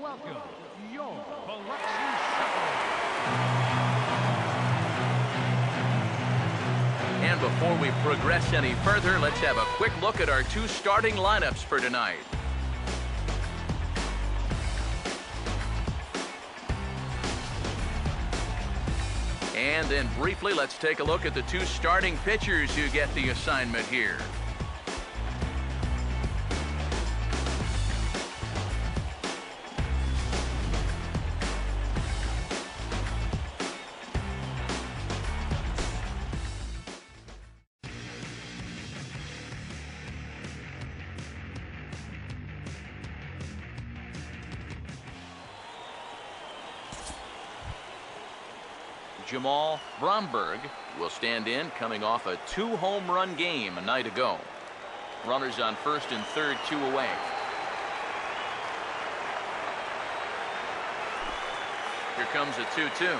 welcome your Biloxi Shuffle. And before we progress any further, let's have a quick look at our two starting lineups for tonight. And then briefly, let's take a look at the two starting pitchers who get the assignment here. Jamal Bromberg will stand in, coming off a 2-home run game a night ago. Runners on first and third, 2 away. Here comes a 2-2.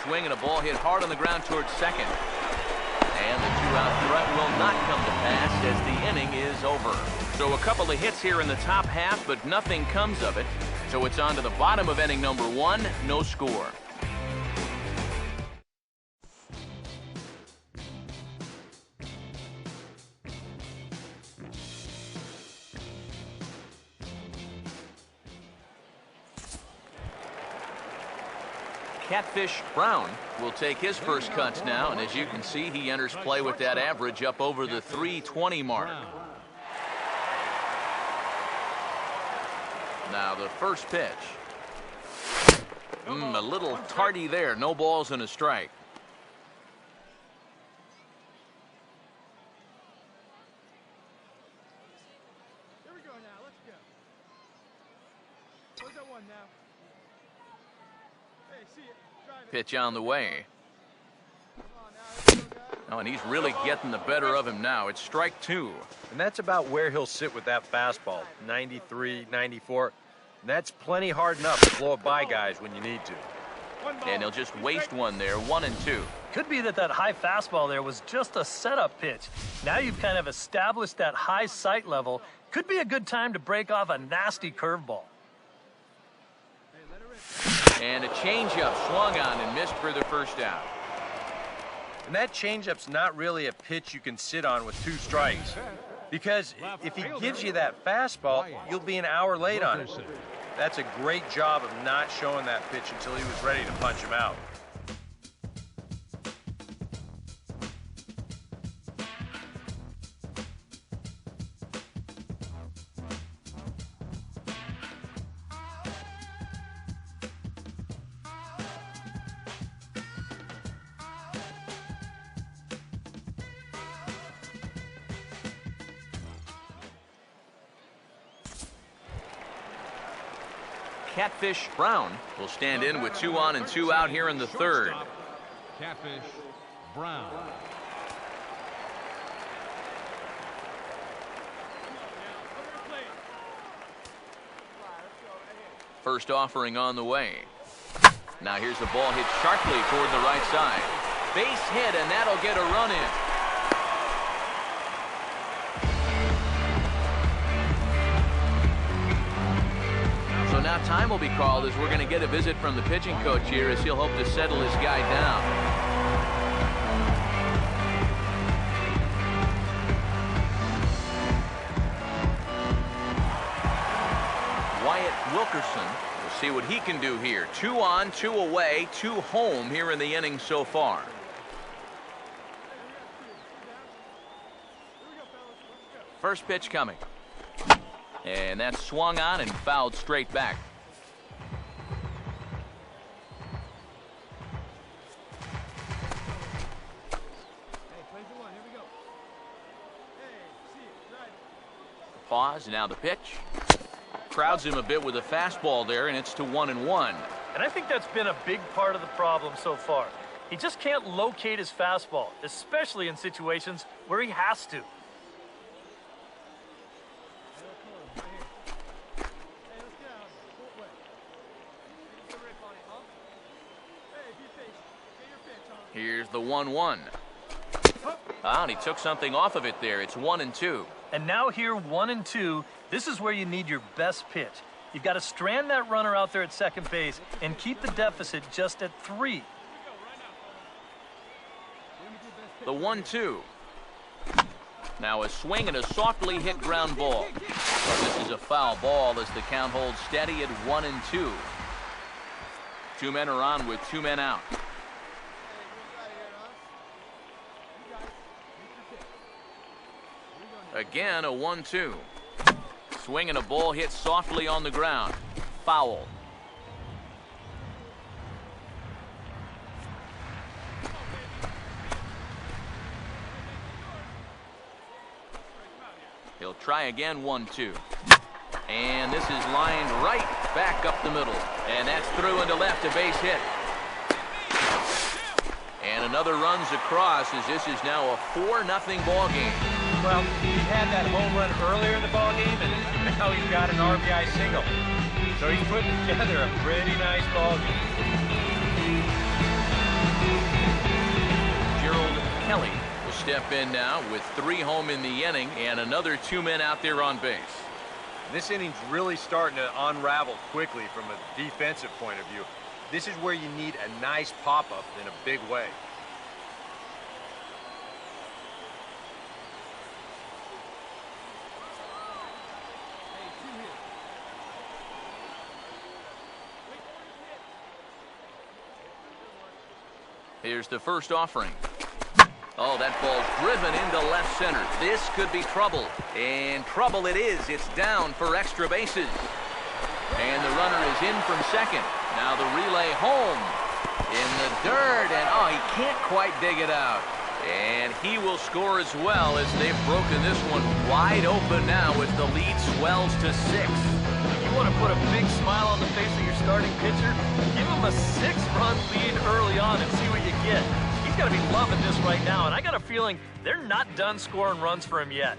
Swing and a ball hit hard on the ground towards second. And the 2-out threat will not come to pass as the inning is over. So a couple of hits here in the top half, but nothing comes of it. So it's on to the bottom of inning number 1, no score. Catfish Brown will take his first cuts now, and as you can see, he enters play with that average up over the 320 mark. Now the first pitch. A little tardy there. No balls and a strike. Here we go now. Let's go. Where's that one now? Hey, see it. Drive it. Pitch on the way. Oh, and he's really getting the better of him now. It's strike 2. And that's about where he'll sit with that fastball, 93, 94. And that's plenty hard enough to blow it by guys when you need to. And he'll just waste one there, 1-2. Could be that high fastball there was just a setup pitch. Now you've kind of established that high sight level. Could be a good time to break off a nasty curveball. And a changeup swung on and missed for the first out. And that changeup's not really a pitch you can sit on with 2 strikes. Because if he gives you that fastball, you'll be an hour late on it. That's a great job of not showing that pitch until he was ready to punch him out. Catfish Brown will stand in with 2 on and 2 out here in the third. Catfish Brown. First offering on the way. Now here's the ball hit sharply toward the right side. Base hit, and that'll get a run in. Now time will be called as we're going to get a visit from the pitching coach here as he'll hope to settle his guy down. Wyatt Wilkerson will see what he can do here. 2 on, 2 away, 2 home here in the inning so far. First pitch coming. And that's swung on and fouled straight back. Pause, now the pitch. Crowds him a bit with a fastball there, and it's to 1-1. And I think that's been a big part of the problem so far. He just can't locate his fastball, especially in situations where he has to. Here's the 1-1. And he took something off of it there. It's 1-2. And now here, 1-2, this is where you need your best pitch. You've got to strand that runner out there at second base and keep the deficit just at 3. The 1-2. Now a swing and a softly hit ground ball. But this is a foul ball as the count holds steady at 1-2. 2 men are on with 2 men out. Again, a 1-2. Swing and a ball hit softly on the ground. Foul. He'll try again, 1-2. And this is lined right back up the middle. And that's through into left, a base hit. And another runs across as this is now a 4-0 ball game. Well, he had that home run earlier in the ball game, and now he's got an RBI single. So he's putting together a pretty nice ball game. Gerald Kelly will step in now with 3 home in the inning and another 2 men out there on base. This inning's really starting to unravel quickly from a defensive point of view. This is where you need a nice pop-up in a big way. Here's the first offering. Oh, that ball's driven into left center. This could be trouble. And trouble it is. It's down for extra bases. And the runner is in from second. Now the relay home. In the dirt. And oh, he can't quite dig it out. And he will score as well as they've broken this one wide open now as the lead swells to 6. You want to put a big smile on the face of your starting pitcher? Give him a 6-run lead early on and see what you get. He's got to be loving this right now, and I got a feeling they're not done scoring runs for him yet.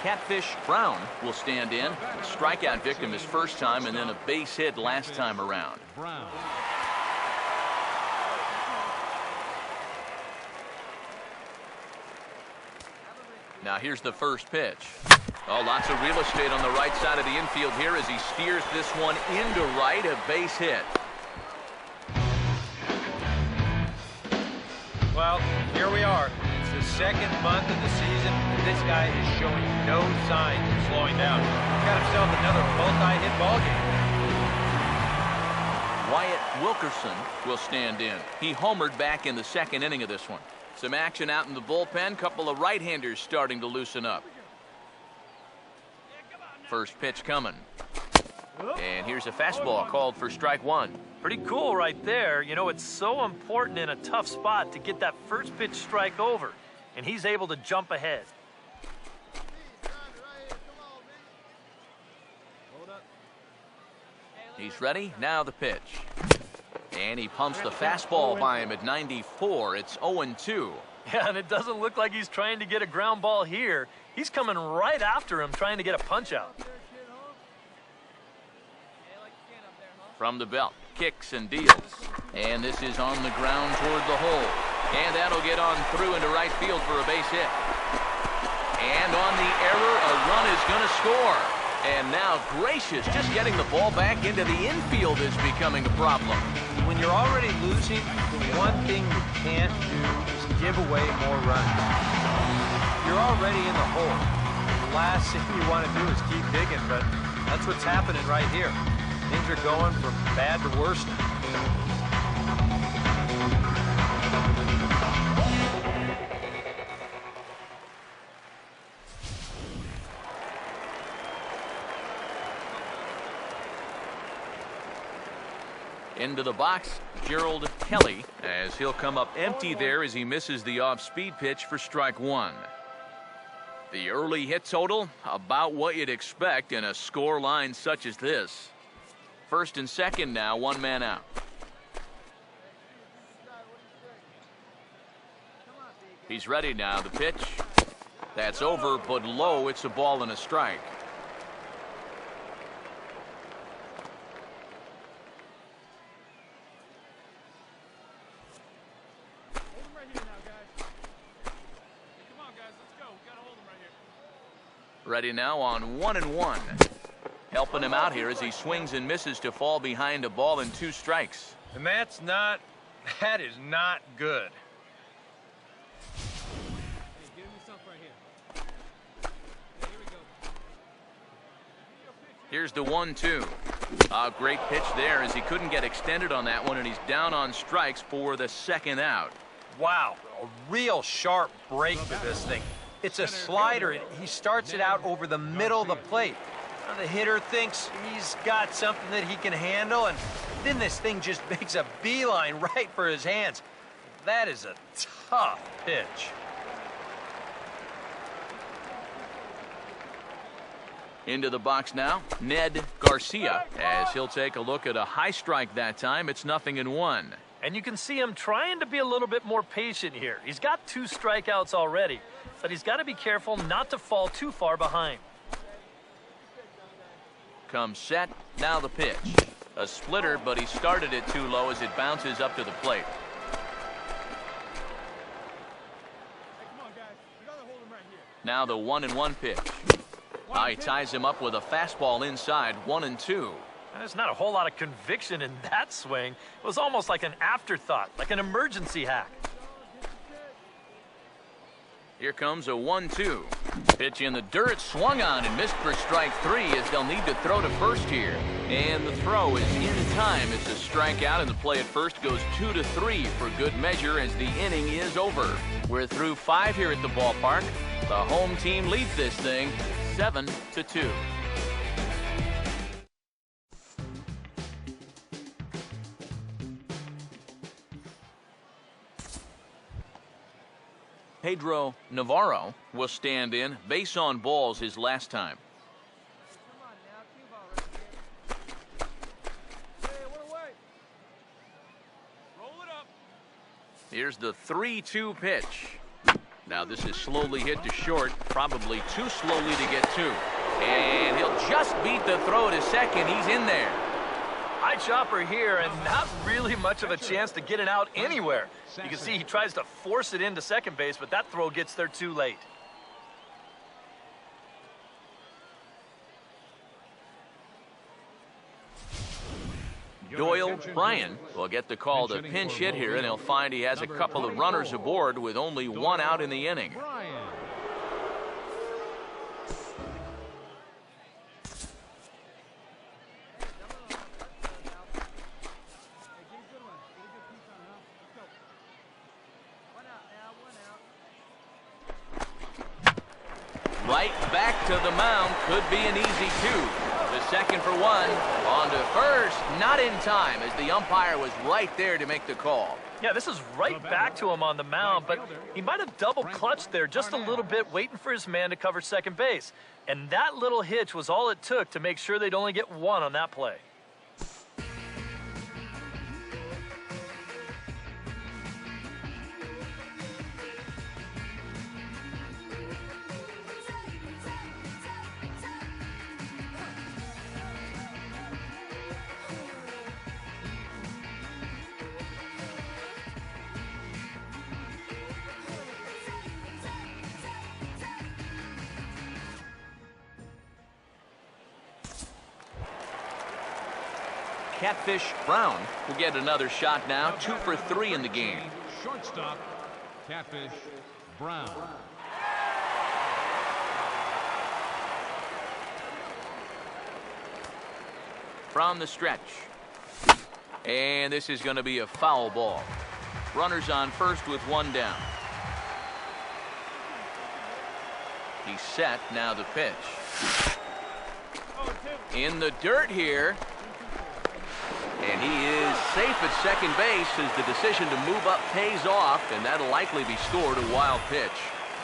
Catfish Brown will stand in. A strikeout victim his first time and then a base hit last time around. Brown. Now here's the first pitch. Oh, lots of real estate on the right side of the infield here as he steers this one into right, a base hit. Well, here we are. It's the second month of the season, and this guy is showing no signs of slowing down. He's got himself another multi-hit ball game. Wyatt Wilkerson will stand in. He homered back in the second inning of this one. Some action out in the bullpen. Couple of right-handers starting to loosen up. First pitch coming. And here's a fastball called for strike 1. Pretty cool right there. You know, it's so important in a tough spot to get that first pitch strike over, and he's able to jump ahead. He's ready. Now the pitch. And he pumps the fastball by him at 94. It's 0-2. Yeah, and it doesn't look like he's trying to get a ground ball here. He's coming right after him, trying to get a punch out. From the belt, kicks and deals. And this is on the ground toward the hole. And that'll get on through into right field for a base hit. And on the error, a run is going to score. And now, gracious, just getting the ball back into the infield is becoming a problem. When you're already losing, the one thing you can't do is give away more runs. You're already in the hole. The last thing you want to do is keep digging, but that's what's happening right here. Things are going from bad to worse now. Into the box, Gerald Kelly, as he'll come up empty there as he misses the off-speed pitch for strike 1. The early hit total, about what you'd expect in a score line such as this. First and second now, one man out. He's ready now, the pitch. That's over, but low. It's a ball and a strike. Ready now on 1-1. Helping him out here as he swings and misses to fall behind a ball and 2 strikes. And that is not good. Here's the 1-2. A great pitch there as he couldn't get extended on that one, and he's down on strikes for the second out. Wow, a real sharp break to this thing. It's a slider, and he starts it out over the middle of the plate. Now the hitter thinks he's got something that he can handle, and then this thing just makes a beeline right for his hands. That is a tough pitch. Into the box now, Ned Garcia, as he'll take a look at a high strike that time. It's 0-1. And you can see him trying to be a little bit more patient here. He's got 2 strikeouts already, but he's got to be careful not to fall too far behind. Comes set, now the pitch. A splitter, but he started it too low as it bounces up to the plate. Now the 1-1 pitch. He ties him up with a fastball inside, 1-2. There's not a whole lot of conviction in that swing. It was almost like an afterthought, like an emergency hack. Here comes a 1-2. Pitch in the dirt, swung on and missed for strike 3 as they'll need to throw to first here. And the throw is in time. It's a strikeout, and the play at first goes 2-3 for good measure as the inning is over. We're through 5 here at the ballpark. The home team leads this thing 7-2. Pedro Navarro will stand in. Base on balls his last time. Here's the 3-2 pitch. Now this is slowly hit to short, probably too slowly to get to. And he'll just beat the throw to second. He's in there. High chopper here, and not really much of a chance to get it out anywhere. You can see he tries to force it into second base, but that throw gets there too late. Doyle Bryan will get the call to pinch hit here, and he'll find he has a couple of runners aboard with only 1 out in the inning. Right back to the mound. Could be an easy 2. The second for 1. On to first. Not in time as the umpire was right there to make the call. Yeah, this is right back to him on the mound, but he might have double clutched there just a little bit, waiting for his man to cover second base. And that little hitch was all it took to make sure they'd only get 1 on that play. Catfish Brown will get another shot now. 2 for 3 in the game. Shortstop, Catfish Brown. From the stretch. And this is going to be a foul ball. Runners on first with 1 down. He's set. Now the pitch. In the dirt here. And he is safe at second base as the decision to move up pays off, and that'll likely be scored a wild pitch.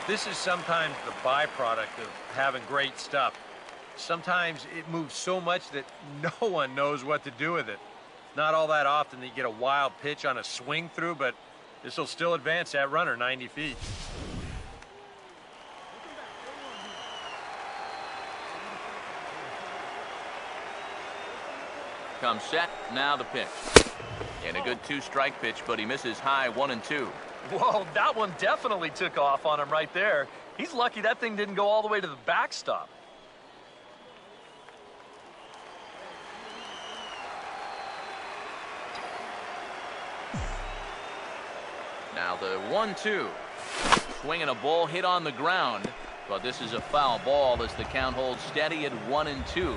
This is sometimes the byproduct of having great stuff. sometimes it moves so much that no one knows what to do with it. Not all that often that you get a wild pitch on a swing through, but this will still advance that runner 90 feet. Comes set, now the pitch. And a good 2-strike pitch, but he misses high 1-2. Whoa, that one definitely took off on him right there. He's lucky that thing didn't go all the way to the backstop. Now the 1-2. Swinging a ball hit on the ground, but this is a foul ball as the count holds steady at 1-2.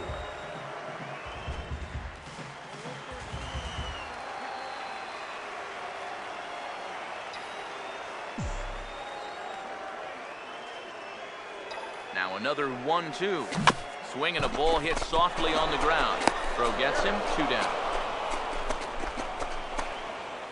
Now another 1-2. Swinging a ball hit softly on the ground. Throw gets him, 2 down.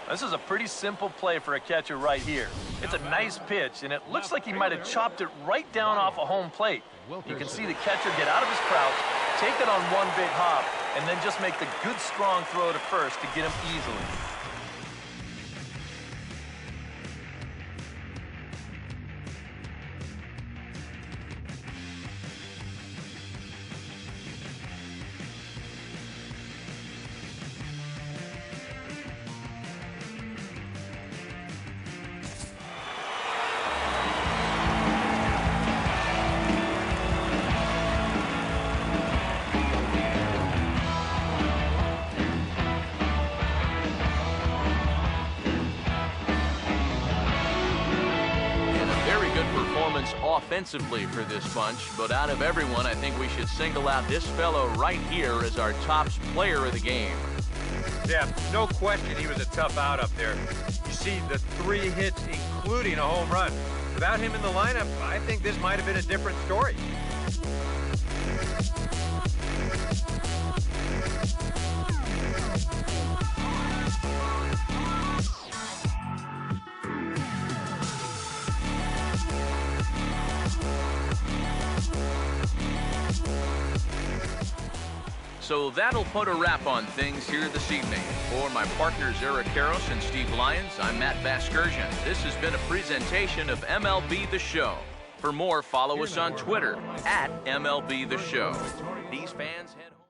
This is a pretty simple play for a catcher right here. It's a nice pitch, and it looks like he might have chopped it right down off a home plate. You can see the catcher get out of his crouch, take it on one big hop, and then just make the good, strong throw to first to get him easily. Offensively for this bunch, but out of everyone, I think we should single out this fellow right here as our top player of the game. Yeah, no question he was a tough out up there. You see the 3 hits, including a home run. Without him in the lineup, I think this might have been a different story. So that'll put a wrap on things here this evening. For my partners Eric Karros and Steve Lyons, I'm Matt Vasgersian. This has been a presentation of MLB The Show. For more, follow us on Twitter @MLB The Show. These fans head home.